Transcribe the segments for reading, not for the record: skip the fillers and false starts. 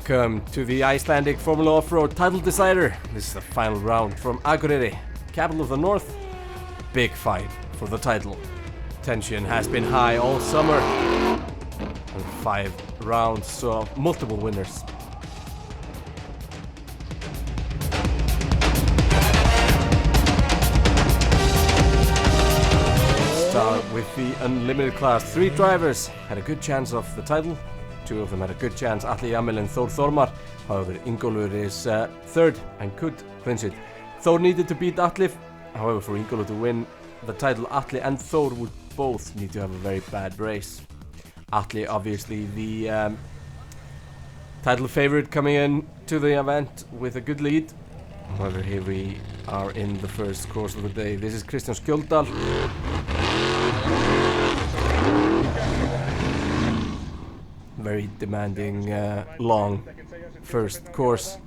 Welcome to the Icelandic Formula Offroad title decider. This is the final round from Akureyri, capital of the north. Big fight for the title. Tension has been high all summer. And 5 rounds saw multiple winners. Start with the unlimited class. 3 drivers had a good chance of the title. 2 of them had a good chance, Atli Jamil and Þór Þormar. However, Ingólfur is third and could clinch it. Þór needed to beat Atli. However, for Ingólfur to win the title, Atli and Þór would both need to have a very bad race. Atli, obviously the title favorite, coming in to the event with a good lead. However, here we are in the first course of the day. This is Kristján Skjöldal. Very demanding, long first course.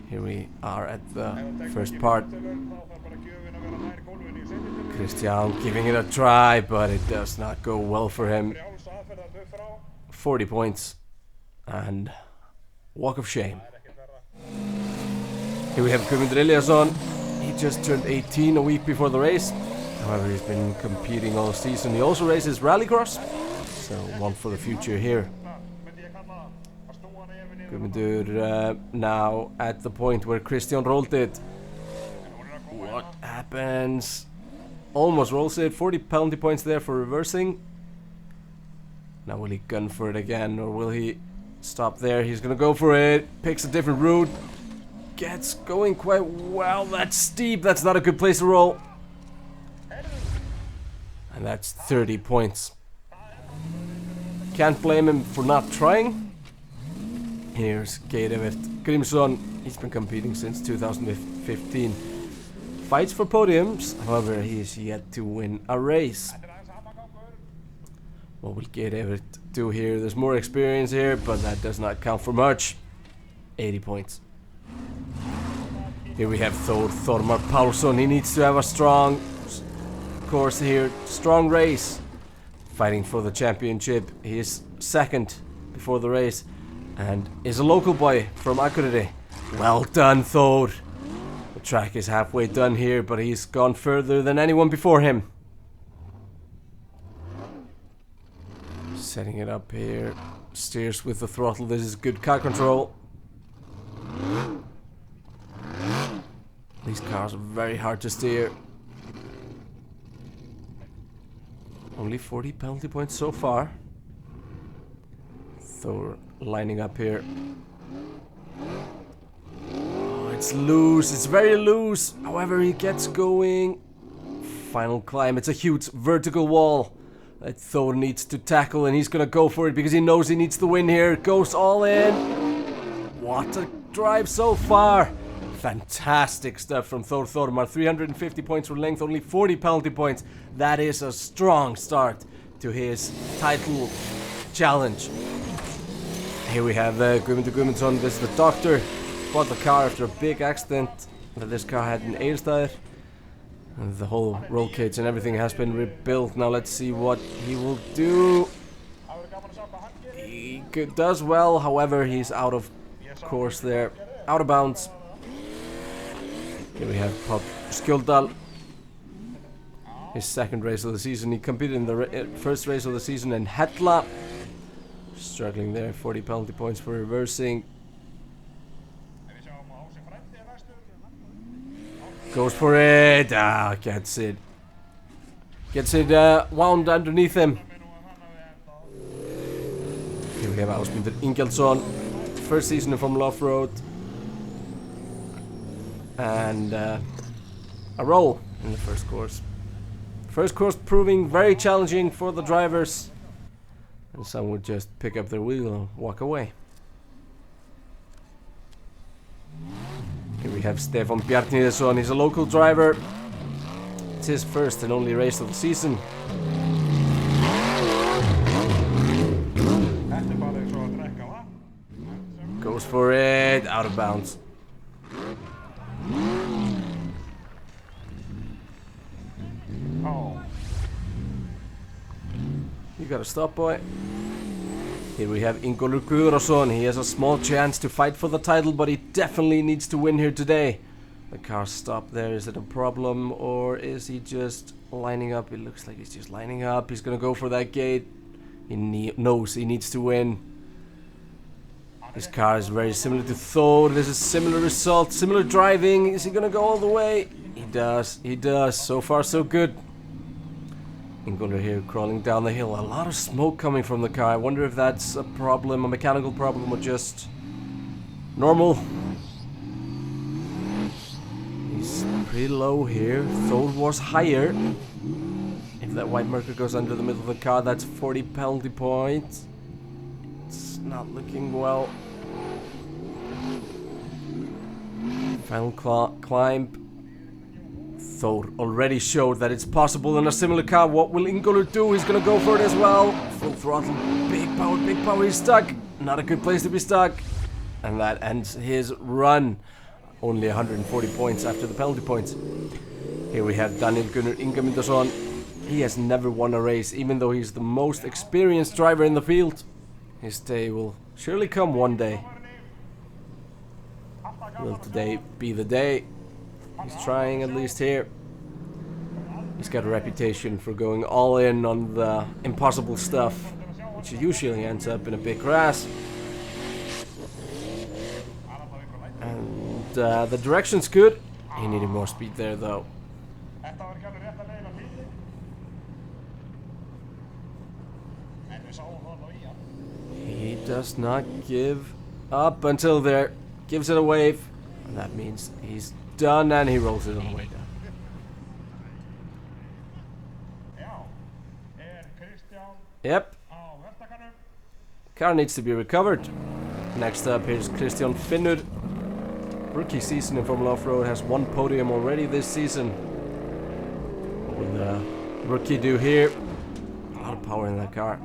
Here we are at the first part. Kristján giving it a try, but it does not go well for him. 40 points and walk of shame. Here we have Guðmundur Eliasson. He just turned 18 a week before the race. However, he's been competing all season. He also races rallycross, so one for the future here. Guðmundur now at the point where Kristján rolled it. What happens? Almost rolls it. 40 penalty points there for reversing. Now will he gun for it again, or will he stop there? He's gonna go for it. Picks a different route. Gets going quite well. That's steep. That's not a good place to roll. And that's 30 points. Can't blame him for not trying. Here's Geirivert Grímsson. He's been competing since 2015. Fights for podiums, however he is yet to win a race. What will Geirivert do here? There's more experience here, but that does not count for much. 80 points. Here we have Þór Þormar Pálsson. He needs to have a strong course here, strong race. Fighting for the championship. He is second before the race and is a local boy from Akureyri. Well done, Þór. The track is halfway done here, but he's gone further than anyone before him. Setting it up here. Steers with the throttle. This is good car control. These cars are very hard to steer. Only 40 penalty points so far. Thor lining up here. Oh, it's loose. It's very loose. However, he gets going. Final climb. It's a huge vertical wall that Thor needs to tackle, and he's gonna go for it because he knows he needs to win here. Goes all in. What a drive so far. Fantastic stuff from Þór Þormar. 350 points for length, only 40 penalty points. That is a strong start to his title challenge. Here we have Guðmundur Guðmundsson. This is the doctor. Bought the car after a big accident that this car had in Egilsstaðir. And the whole roll cage and everything has been rebuilt. Now let's see what he will do. He does well, however he's out of course there. Out of bounds. Here we have Páll Skjöldal. His second race of the season. He competed in the first race of the season in Hella. Struggling there. 40 penalty points for reversing. Goes for it. Gets it. Gets it wound underneath him. Here we have Ásmundur Ingjaldsson. First season in Formula Offroad. And a roll in the first course. First course proving very challenging for the drivers. And some would just pick up their wheel and walk away. Here we have Stefán Bjarniðsson. He's a local driver. It's his first and only race of the season. Goes for it. Out of bounds. You gotta stop, boy. Here we have Ingólfur Guðrason. He has a small chance to fight for the title, but he definitely needs to win here today. The car stopped there. Is it a problem, or is he just lining up? It looks like he's just lining up. He's gonna go for that gate. He knows he needs to win. This car is very similar to Thor. This is similar result, similar driving. Is he gonna go all the way? He does. He does. So far, so good. Ingólfur here crawling down the hill. A lot of smoke coming from the car. I wonder if that's a problem, a mechanical problem, or just normal. He's pretty low here. Thor was higher. If that white marker goes under the middle of the car, that's 40 penalty points. It's not looking well. Final climb. Thor already showed that it's possible in a similar car. What will Ingólfur do? He's gonna go for it as well. Full throttle, big power, big power. He's stuck. Not a good place to be stuck. And that ends his run. Only 140 points after the penalty points. Here we have Daniel Gunnar Ingemundarson. He has never won a race, even though he's the most experienced driver in the field. His day will surely come one day. Will today be the day? He's trying, at least here. He's got a reputation for going all in on the impossible stuff, which usually ends up in a big crash. And the direction's good. He needed more speed there, though. He does not give up until there. Gives it a wave. And that means he's done, and he rolls it on the way down. Yep. Car needs to be recovered. Next up, here's Kristján Finnur. Rookie season in Formula Offroad, has 1 podium already this season. What will the rookie do here? A lot of power in that car.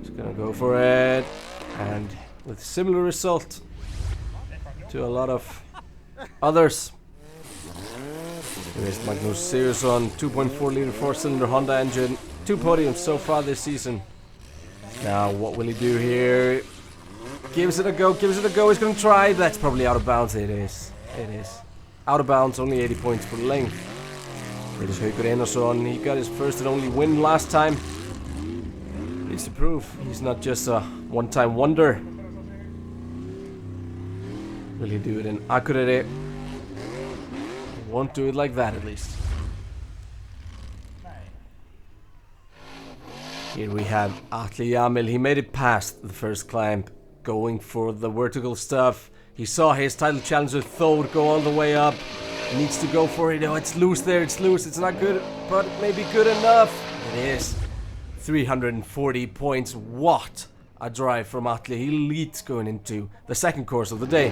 He's gonna go for it, and with similar result to a lot of others. Here's Magnus Sigurðsson, 2.4 liter 4-cylinder Honda engine, 2 podiums so far this season. Now what will he do here? Gives it a go, gives it a go. He's gonna try. That's probably out of bounds. It is. It is out of bounds. Only 80 points per length. Here's Haukur Einarsson. He got his first and only win last time. Needs to prove he's not just a one-time wonder. Will he do it in Akureyri? Won't do it like that, at least. Here we have Atli Jamil. He made it past the first climb, going for the vertical stuff. He saw his title challenger Thor go all the way up. He needs to go for it. Oh, it's loose there. It's loose. It's not good, but maybe good enough. It is. 340 points. What a drive from Atli. He leads going into the second course of the day.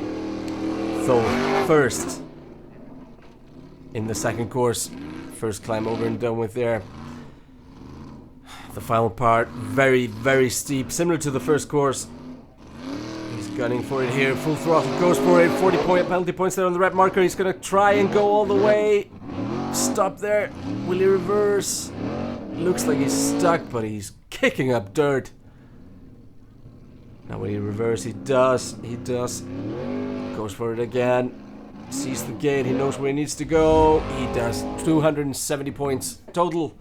Thor first in the second course. First climb over and done with there. The final part, very, very steep, similar to the first course. He's gunning for it here, full throttle, goes for it, 40 penalty points there on the red marker. He's gonna try and go all the way. Stop there, will he reverse? Looks like he's stuck, but he's kicking up dirt. Now will he reverse? He does, Goes for it again, sees the gate, he knows where he needs to go. He does, 270 points total.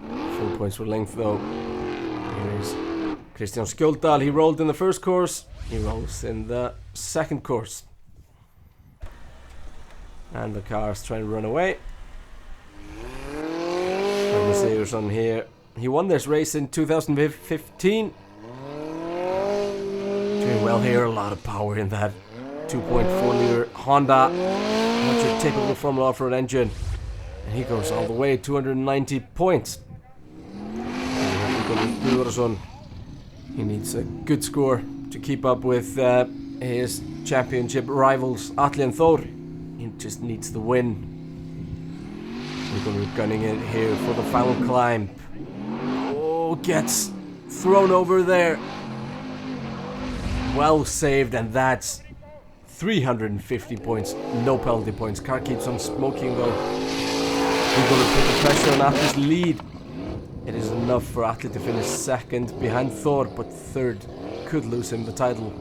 Full points for length though. Here is Kristján Skjöldal. He rolled in the first course. He rolls in the second course. And the car's trying to run away. Magnus Sigurðsson here. He won this race in 2015. Doing well here. A lot of power in that 2.4 liter Honda. Not your typical Formula Offroad engine. And he goes all the way, 290 points. He needs a good score to keep up with his championship rivals Atli and Thor. He just needs the win. We're going to be gunning it here for the final climb. Oh, gets thrown over there. Well saved, and that's 350 points. No penalty points. Car keeps on smoking though. We're going to put the pressure on Atli's lead. It is enough for Atli to finish second behind Thor, but third could lose him the title.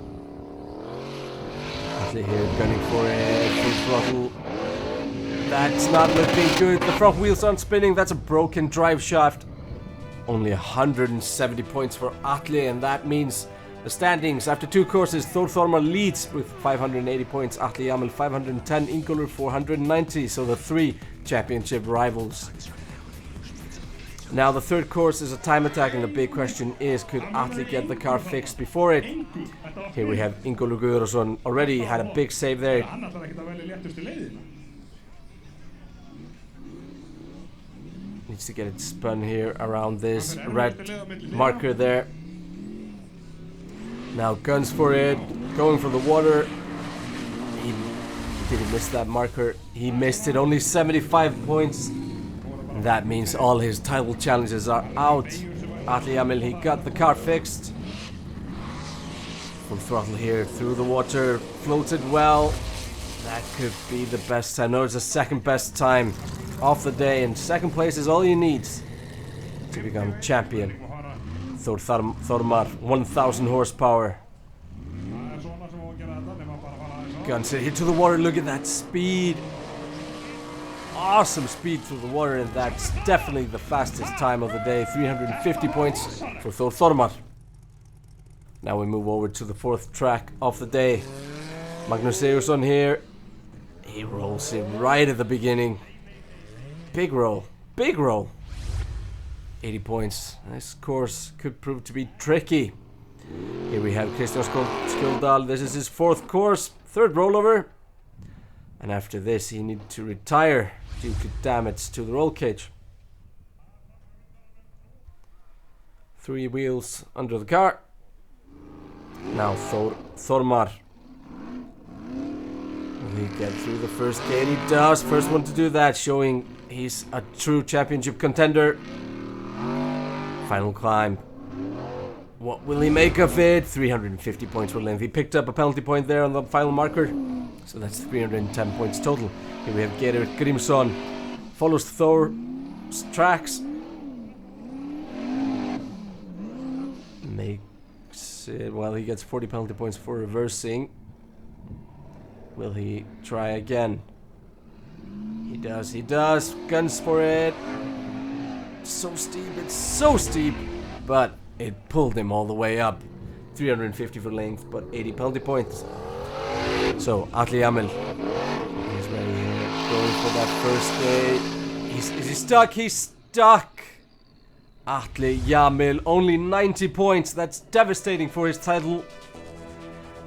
Atli here gunning for a full throttle. That's not looking good. The front wheels aren't spinning. That's a broken drive shaft. Only 170 points for Atli, and that means the standings after 2 courses. Thor Thormar leads with 580 points. Atli Jamil 510, Ingólfur 490. So the 3 championship rivals. Now the third course is a time attack, and the big question is, could Atli get the car fixed before it? Here we have Ingólfur Guðrason already had a big save there. Needs to get it spun here around this red marker there. Now guns for it, going for the water. He didn't miss that marker. He missed it, only 75 points. That means all his title challenges are out. Atli Jamil, he got the car fixed. Full throttle here through the water, floated well. That could be the best time. No, it's the second best time of the day, and second place is all you need to become champion. Thor Thormar, 1000 horsepower. Guns it here to the water. Look at that speed. Awesome speed through the water, and that's definitely the fastest time of the day. 350 points for Thor Thormar. Now we move over to the 4th track of the day. Magnus Sigurðsson here. He rolls him right at the beginning. Big roll. Big roll. 80 points. This course could prove to be tricky. Here we have Kristján Skjöldal. This is his 4th course. 3rd rollover. And after this he needs to retire due to damage to the roll cage. 3 wheels under the car. Now Thor Thormar. Will he get through the first gate? He does. First one to do that, showing he's a true championship contender. Final climb. What will he make of it? 350 points for length. He picked up a penalty point there on the final marker. So that's 310 points total. Here we have Geir Grímsson. Follows Thor's tracks. Makes it... Well, he gets 40 penalty points for reversing. Will he try again? He does, he does. Guns for it. So steep, it's so steep. But it pulled him all the way up. 350 for length, but 80 penalty points. So, Atli Jamil. He's ready here. Going for that first gate. Is he stuck? He's stuck. Atli Jamil, only 90 points. That's devastating for his title.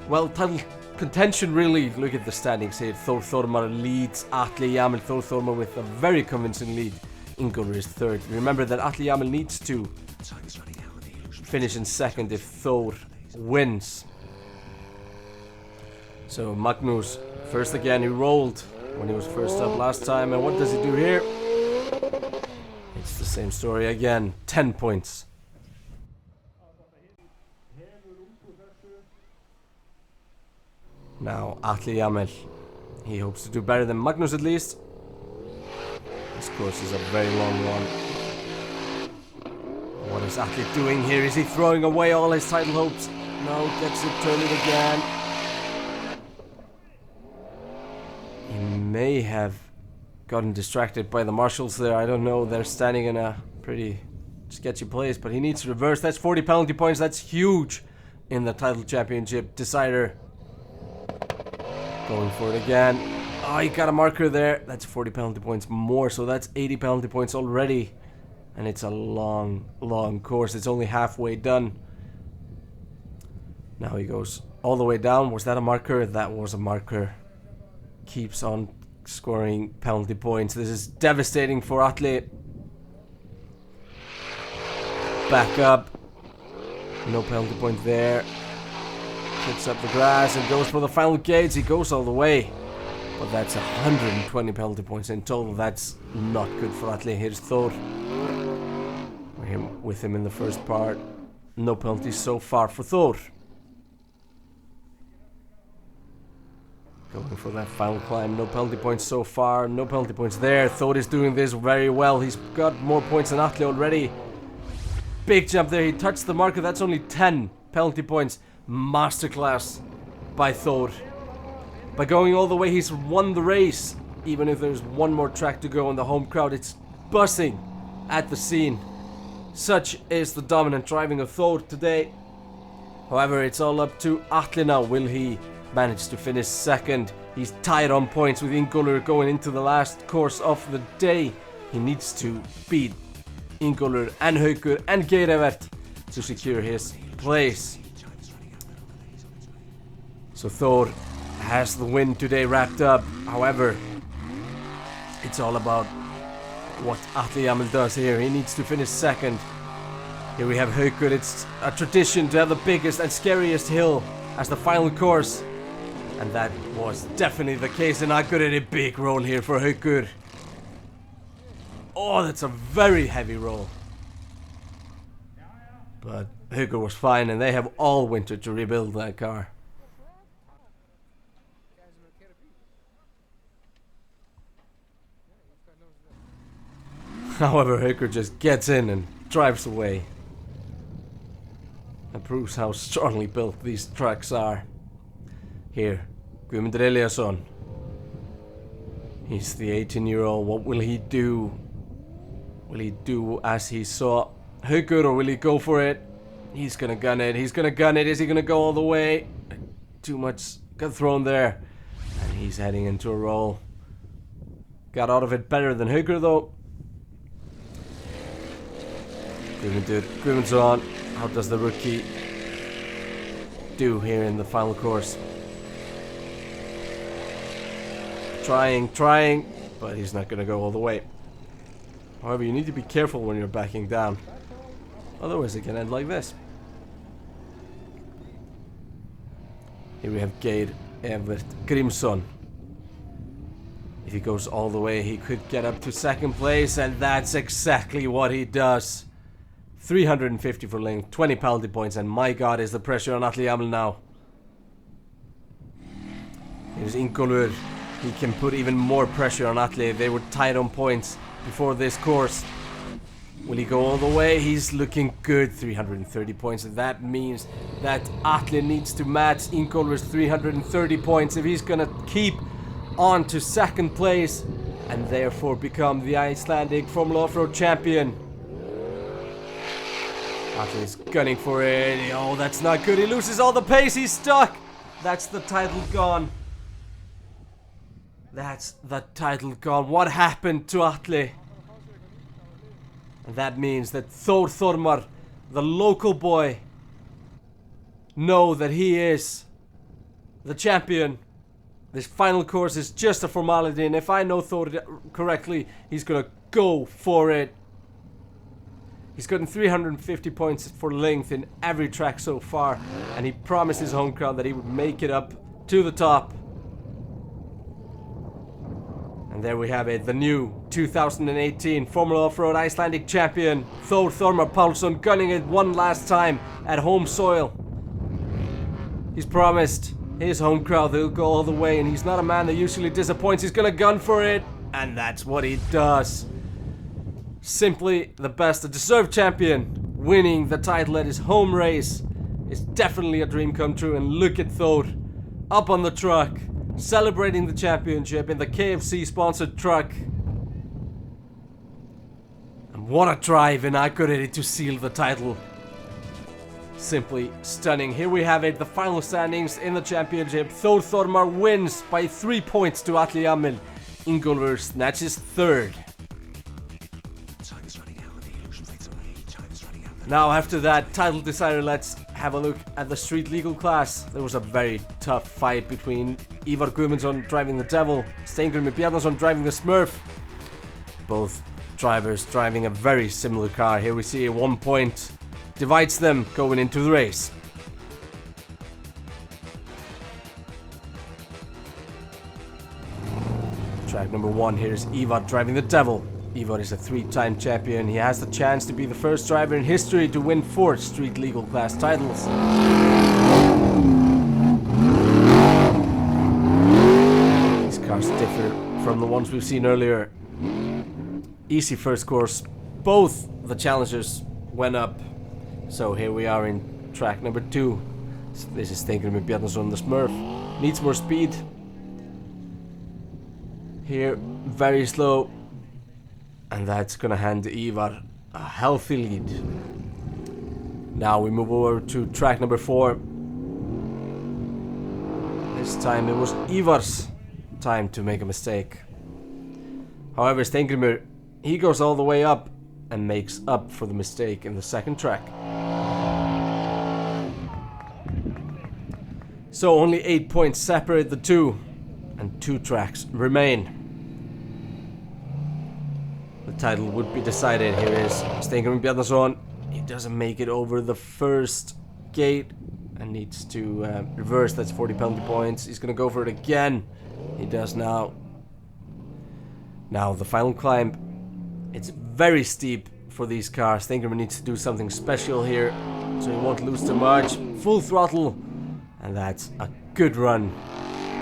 Well, title contention really. Look at the standings here. Thor Thormar leads Atli Jamil. Thor Thormar with a very convincing lead. Ingólfur is 3rd. Remember that Atli Jamil needs to finish in 2nd if Thor wins. So Magnus, first again. He rolled when he was first up last time. And what does he do here? It's the same story again. 10 points. Now Atli Jamil. He hopes to do better than Magnus at least. This course is a very long one. What is Atli doing here? Is he throwing away all his title hopes? No, gets it, turn it again. He may have gotten distracted by the marshals there. I don't know. They're standing in a pretty sketchy place, but he needs to reverse. That's 40 penalty points. That's huge in the title championship decider. Going for it again. Oh, he got a marker there. That's 40 penalty points more, so that's 80 penalty points already. And it's a long, long course. It's only halfway done. Now he goes all the way down. Was that a marker? That was a marker. Keeps on scoring penalty points. This is devastating for Atli. Back up. No penalty point there. Picks up the grass and goes for the final gates. He goes all the way. But that's 120 penalty points in total. That's not good for Atli. Here's Thor. With him in the first part. No penalties so far for Thor. Going for that final climb. No penalty points so far. No penalty points there. Thor is doing this very well. He's got more points than Atli already. big jump there. He touched the marker. That's only 10 penalty points. Masterclass by Thor. By going all the way, he's won the race. Even if there's one more track to go and the home crowd, it's buzzing at the scene. Such is the dominant driving of Thor today. However, it's all up to Atle now. Will he manage to finish second? He's tied on points with Ingólfur going into the last course of the day. He needs to beat Ingólfur and Haukur and Geirivert to secure his place. So Thor has the win today wrapped up. However, it's all about what Atle Jamil does here. He needs to finish second. Here we have Haukur. It's a tradition to have the biggest and scariest hill as the final course. And that was definitely the case, and Akureyri a big roll here for Haukur. Oh, that's a very heavy roll. But Haukur was fine, and they have all winter to rebuild that car. However, Haukur just gets in and drives away. That proves how strongly built these trucks are. Here, Guðmundur Eliasson. He's the 18-year-old. What will he do? Will he do as he saw Haukur, or will he go for it? He's gonna gun it. He's gonna gun it. Is he gonna go all the way? Too much got thrown there. And he's heading into a roll. Got out of it better than Haukur though. Guðmundsson. How does the rookie do here in the final course? Trying, but he's not gonna go all the way. However, you need to be careful when you're backing down. Otherwise it can end like this. Here we have Geir Evert Grimsson. If he goes all the way, he could get up to second place, and that's exactly what he does. 350 for length, 20 penalty points, and my god, is the pressure on Atle Jamil now. Here's Ingólfur. He can put even more pressure on Atle. They were tied on points before this course. Will he go all the way? He's looking good. 330 points. And that means that Atle needs to match Ingólfur's 330 points if he's gonna keep on to second place and therefore become the Icelandic Formula Offroad champion. Atle is gunning for it. Oh, that's not good. He loses all the pace. He's stuck. That's the title gone. That's the title gone. What happened to Atle? And that means that Thor Thormar, the local boy, know that he is the champion. This final course is just a formality, and if I know Thor correctly, he's gonna go for it. He's gotten 350 points for length in every track so far, and he promised his home crowd that he would make it up to the top. And there we have it, the new 2018 Formula Offroad Icelandic champion, Thor Thormar Pálsson, gunning it one last time at home soil. He's promised his home crowd he'll go all the way, and he's not a man that usually disappoints. He's gonna gun for it, and that's what he does. Simply the best, a deserved champion, winning the title at his home race is definitely a dream come true. And look at Thor up on the truck, celebrating the championship in the KFC sponsored truck. And what a drive in Akureyri to seal the title. Simply stunning. Here we have it, the final standings in the championship. Thor Thormar wins by 3 points to Atle Jamil. Ingólfur snatches third. Now after that title decider, let's have a look at the street legal class. There was a very tough fight between Ívar Guðmundsson driving the Devil, Steingrímur Bjarnason driving the Smurf. Both drivers driving a very similar car. Here we see 1 point divides them going into the race. Track number 1, here's Ívar driving the Devil. Ívar is a 3-time champion. He has the chance to be the first driver in history to win 4 street legal class titles. These cars differ from the ones we've seen earlier. Easy first course. Both the challengers went up So here we are in track number 2. This is Steingrímur Bjarnason, the Smurf. Needs more speed. Here, very slow. And that's gonna hand Ivar a healthy lead. Now we move over to track number 4. This time it was Ivar's time to make a mistake. However, Steingrímur, he goes all the way up and makes up for the mistake in the second track. So only 8 points separate the two, and 2 tracks remain. The title would be decided. Here is Steingrímur Bjarnason. He doesn't make it over the first gate and needs to reverse. That's 40 penalty points. He's gonna go for it again. He does now. Now the final climb. It's very steep for these cars. Steingrímur needs to do something special here so he won't lose too much. Full throttle. And that's a good run.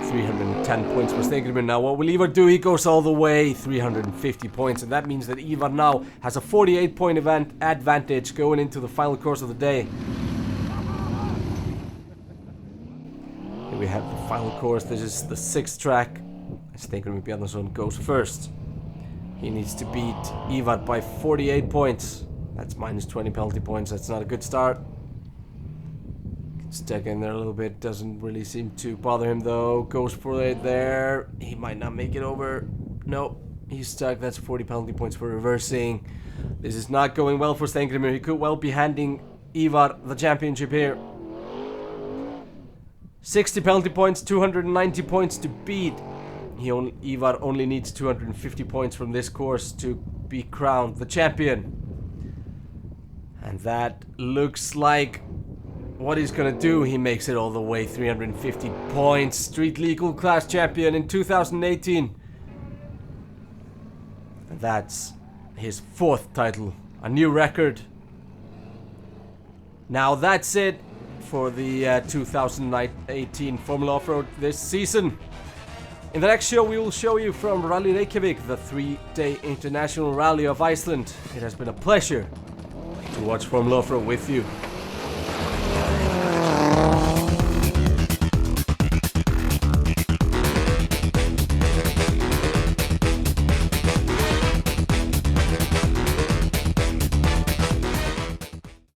310 points for Steingrímur. Now what will Ivar do? He goes all the way, 350 points. And that means that Ivar now has a 48 point advantage going into the final course of the day. Here we have the final course. This is the 6th track. Steingrímur Bjarnason goes first. He needs to beat Ivar by 48 points. That's minus 20 penalty points. That's not a good start. Stuck in there a little bit, doesn't really seem to bother him though. Goes for it there. He might not make it over. No, he's stuck. That's 40 penalty points for reversing. This is not going well for Steingrímur. He could well be handing Ivar the championship here. 60 penalty points, 290 points to beat. Ivar only needs 250 points from this course to be crowned the champion. And that looks like what he's gonna do. He makes it all the way, 350 points. Street legal class champion in 2018. And that's his 4th title, a new record. Now that's it for the 2018 Formula Offroad this season. In the next show we will show you from Rally Reykjavik, the 3-day international rally of Iceland. It has been a pleasure to watch Formula Offroad with you.